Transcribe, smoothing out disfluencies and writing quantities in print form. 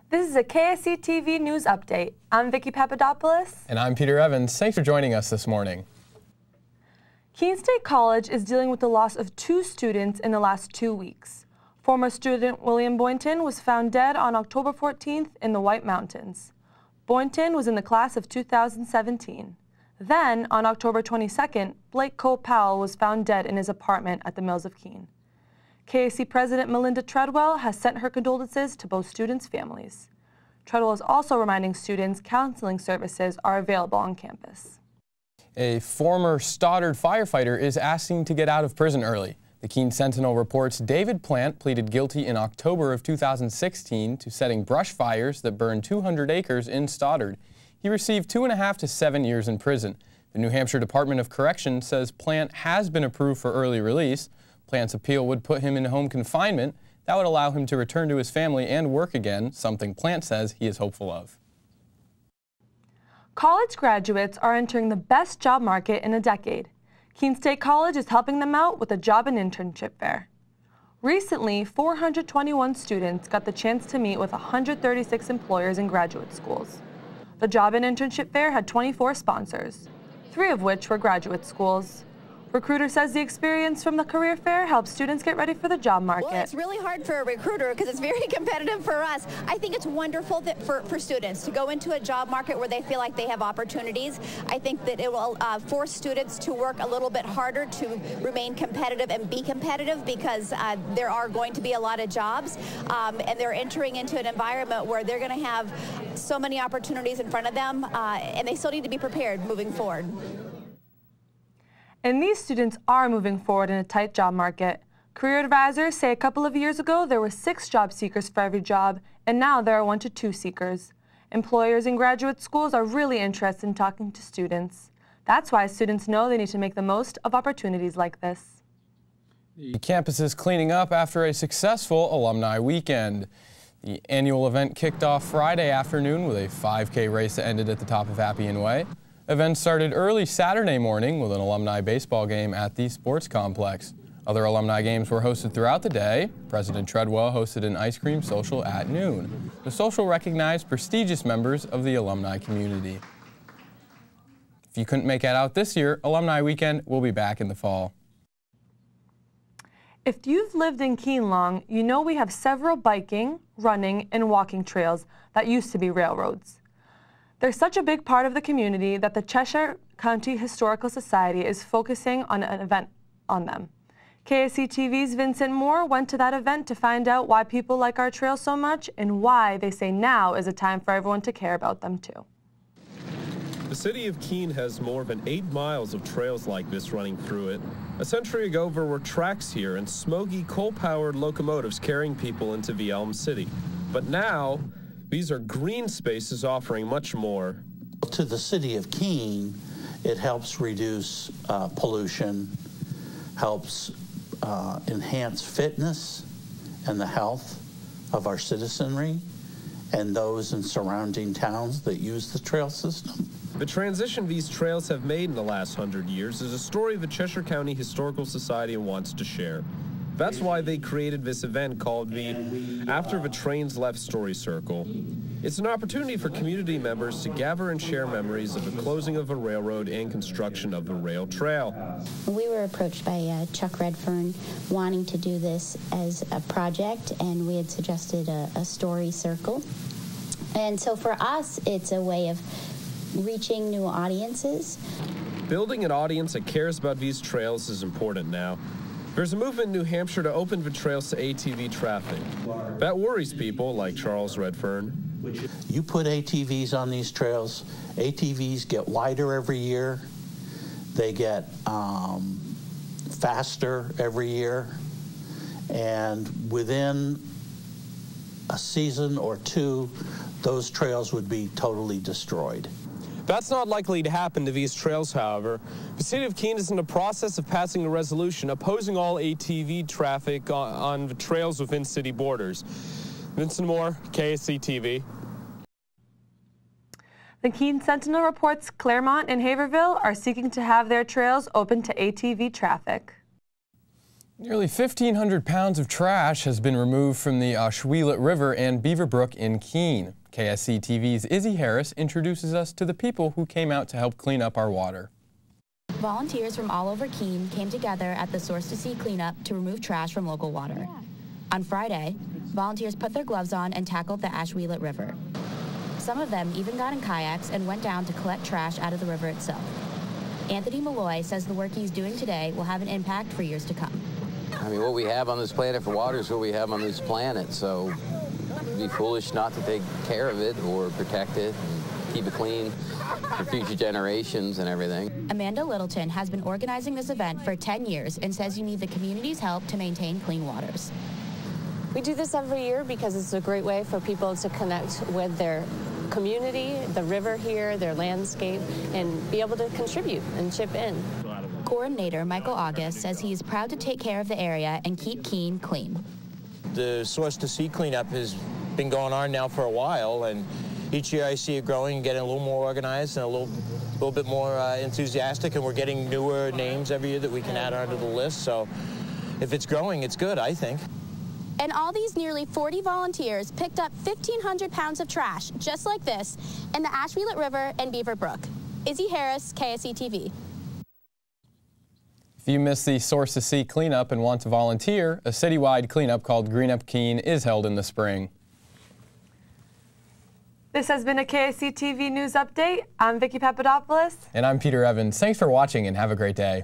This is a KSC-TV news update. I'm Vicki Papadopoulos. And I'm Peter Evans. Thanks for joining us this morning. Keene State College is dealing with the loss of 2 students in the last 2 weeks. Former student William Boynton was found dead on October 14th in the White Mountains. Boynton was in the class of 2017. Then, on October 22nd, Blake Cole Powell was found dead in his apartment at the Mills of Keene. KSC President Melinda Treadwell has sent her condolences to both students' families. Treadwell is also reminding students counseling services are available on campus. A former Stoddard firefighter is asking to get out of prison early. The Keene Sentinel reports David Plant pleaded guilty in October of 2016 to setting brush fires that burned 200 acres in Stoddard. He received 2.5 to 7 years in prison. The New Hampshire Department of Corrections says Plant has been approved for early release. Plant's appeal would put him in home confinement. That would allow him to return to his family and work again, something Plant says he is hopeful of. College graduates are entering the best job market in a decade. Keene State College is helping them out with a job and internship fair. Recently, 421 students got the chance to meet with 136 employers in graduate schools. The job and internship fair had 24 sponsors, 3 of which were graduate schools. Recruiter says the experience from the career fair helps students get ready for the job market. Well, it's really hard for a recruiter because it's very competitive for us. I think it's wonderful that for students to go into a job market where they feel like they have opportunities. I think that it will force students to work a little bit harder to remain competitive and be competitive because there are going to be a lot of jobs and they're entering into an environment where they're going to have so many opportunities in front of them and they still need to be prepared moving forward. And these students are moving forward in a tight job market. Career advisors say a couple of years ago there were 6 job seekers for every job, and now there are 1 to 2 seekers. Employers in graduate schools are really interested in talking to students. That's why students know they need to make the most of opportunities like this. The campus is cleaning up after a successful alumni weekend. The annual event kicked off Friday afternoon with a 5K race that ended at the top of Appian Way. Events started early Saturday morning with an alumni baseball game at the sports complex. Other alumni games were hosted throughout the day. President Treadwell hosted an ice cream social at noon. The social recognized prestigious members of the alumni community. If you couldn't make it out this year, Alumni Weekend will be back in the fall. If you've lived in Keene long, you know we have several biking, running, and walking trails that used to be railroads. They're such a big part of the community that the Cheshire County Historical Society is focusing on an event on them. KSC-TV's Vincent Moore went to that event to find out why people like our trails so much and why they say now is a time for everyone to care about them too. The city of Keene has more than 8 miles of trails like this running through it. A century ago, there were tracks here and smoky coal-powered locomotives carrying people into the Elm City. But now, these are green spaces offering much more. To the city of Keene, it helps reduce pollution, helps enhance fitness and the health of our citizenry and those in surrounding towns that use the trail system. The transition these trails have made in the last 100 years is a story the Cheshire County Historical Society wants to share. That's why they created this event called the After the Trains Left Story Circle. It's an opportunity for community members to gather and share memories of the closing of the railroad and construction of the rail trail. We were approached by Chuck Redfern wanting to do this as a project, and we had suggested a story circle. And so for us, it's a way of reaching new audiences. Building an audience that cares about these trails is important now. There's a movement in New Hampshire to open the trails to ATV traffic. That worries people like Charles Redfern. You put ATVs on these trails, ATVs get wider every year, they get faster every year, and within a season or 2, those trails would be totally destroyed. That's not likely to happen to these trails, however. The city of Keene is in the process of passing a resolution opposing all ATV traffic on the trails within city borders. Vincent Moore, KSC-TV. The Keene Sentinel reports Claremont and Haverhill are seeking to have their trails open to ATV traffic. Nearly 1,500 pounds of trash has been removed from the Ashwelet River and Beaver Brook in Keene. KSC-TV's Izzy Harris introduces us to the people who came out to help clean up our water. Volunteers from all over Keene came together at the Source to Sea cleanup to remove trash from local water. On Friday, volunteers put their gloves on and tackled the Ashwelet River. Some of them even got in kayaks and went down to collect trash out of the river itself. Anthony Malloy says the work he's doing today will have an impact for years to come. I mean, what we have on this planet for water is what we have on this planet, so it'd be foolish not to take care of it or protect it and keep it clean for future generations and everything. Amanda Littleton has been organizing this event for 10 years and says you need the community's help to maintain clean waters. We do this every year because it's a great way for people to connect with their community, the river here, their landscape, and be able to contribute and chip in. Coordinator Michael August says he is proud to take care of the area and keep Keene clean. The Source to Sea cleanup has been going on now for a while, and each year I see it growing, getting a little more organized and a little bit more enthusiastic, and we're getting newer names every year that we can add onto the list. So if it's growing, it's good, I think. And all these nearly 40 volunteers picked up 1,500 pounds of trash, just like this, in the Ashwelet River and Beaver Brook. Izzy Harris, KSC-TV. If you missed the Source to Sea cleanup and want to volunteer, a citywide cleanup called Green Up Keene is held in the spring. This has been a KSC-TV News Update. I'm Vicki Papadopoulos. And I'm Peter Evans. Thanks for watching and have a great day.